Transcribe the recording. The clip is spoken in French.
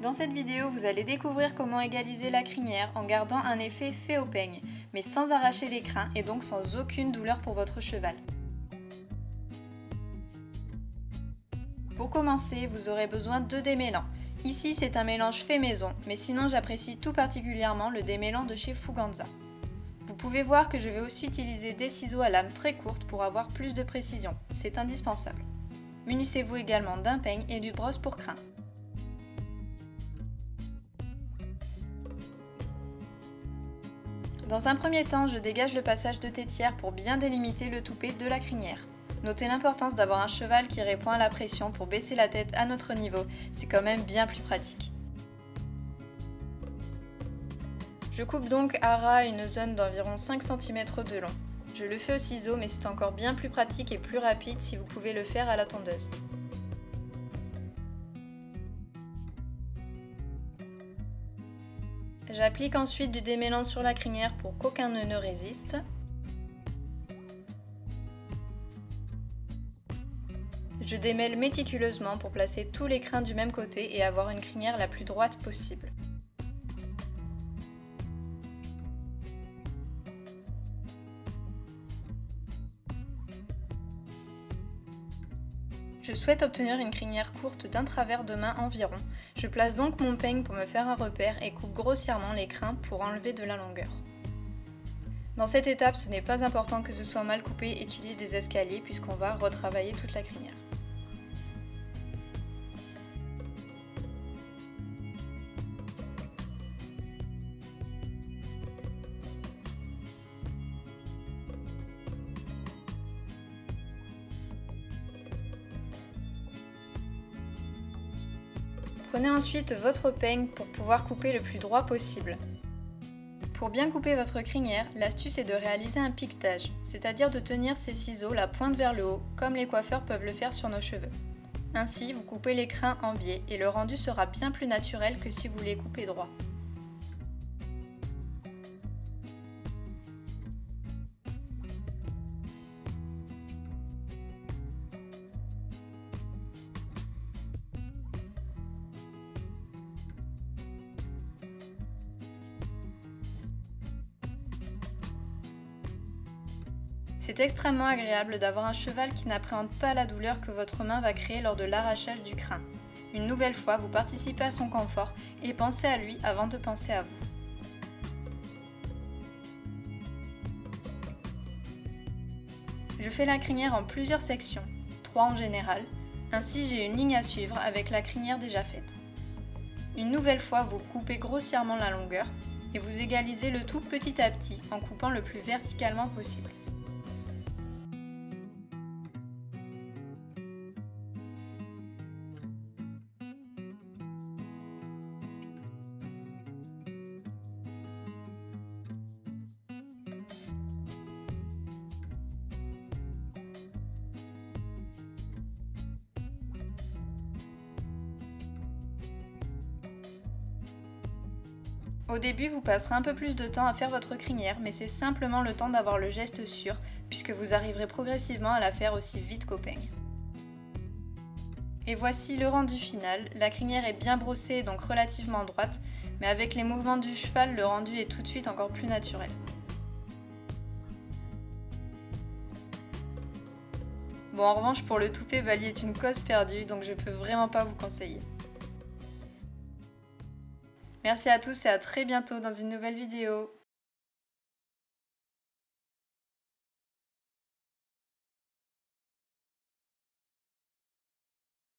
Dans cette vidéo, vous allez découvrir comment égaliser la crinière en gardant un effet fait au peigne, mais sans arracher les crins et donc sans aucune douleur pour votre cheval. Pour commencer, vous aurez besoin de démêlants. Ici, c'est un mélange fait maison, mais sinon j'apprécie tout particulièrement le démêlant de chez Fuganza. Vous pouvez voir que je vais aussi utiliser des ciseaux à lame très courte pour avoir plus de précision, c'est indispensable. Munissez-vous également d'un peigne et d'une brosse pour crins. Dans un premier temps, je dégage le passage de tétière pour bien délimiter le toupet de la crinière. Notez l'importance d'avoir un cheval qui répond à la pression pour baisser la tête à notre niveau, c'est quand même bien plus pratique. Je coupe donc à ras une zone d'environ 5 cm de long. Je le fais au ciseau, mais c'est encore bien plus pratique et plus rapide si vous pouvez le faire à la tondeuse. J'applique ensuite du démêlant sur la crinière pour qu'aucun nœud ne résiste. Je démêle méticuleusement pour placer tous les crins du même côté et avoir une crinière la plus droite possible. Je souhaite obtenir une crinière courte d'un travers de main environ. Je place donc mon peigne pour me faire un repère et coupe grossièrement les crins pour enlever de la longueur. Dans cette étape, ce n'est pas important que ce soit mal coupé et qu'il y ait des escaliers puisqu'on va retravailler toute la crinière. Prenez ensuite votre peigne pour pouvoir couper le plus droit possible. Pour bien couper votre crinière, l'astuce est de réaliser un piquetage, c'est-à-dire de tenir ces ciseaux la pointe vers le haut, comme les coiffeurs peuvent le faire sur nos cheveux. Ainsi, vous coupez les crins en biais et le rendu sera bien plus naturel que si vous les coupez droit. C'est extrêmement agréable d'avoir un cheval qui n'appréhende pas la douleur que votre main va créer lors de l'arrachage du crin. Une nouvelle fois, vous participez à son confort et pensez à lui avant de penser à vous. Je fais la crinière en plusieurs sections, 3 en général, ainsi j'ai une ligne à suivre avec la crinière déjà faite. Une nouvelle fois, vous coupez grossièrement la longueur et vous égalisez le tout petit à petit en coupant le plus verticalement possible. Au début, vous passerez un peu plus de temps à faire votre crinière, mais c'est simplement le temps d'avoir le geste sûr, puisque vous arriverez progressivement à la faire aussi vite qu'au peigne. Et voici le rendu final. La crinière est bien brossée, donc relativement droite, mais avec les mouvements du cheval, le rendu est tout de suite encore plus naturel. Bon, en revanche, pour le toupet, Bali est une cause perdue, donc je peux vraiment pas vous conseiller. Merci à tous et à très bientôt dans une nouvelle vidéo.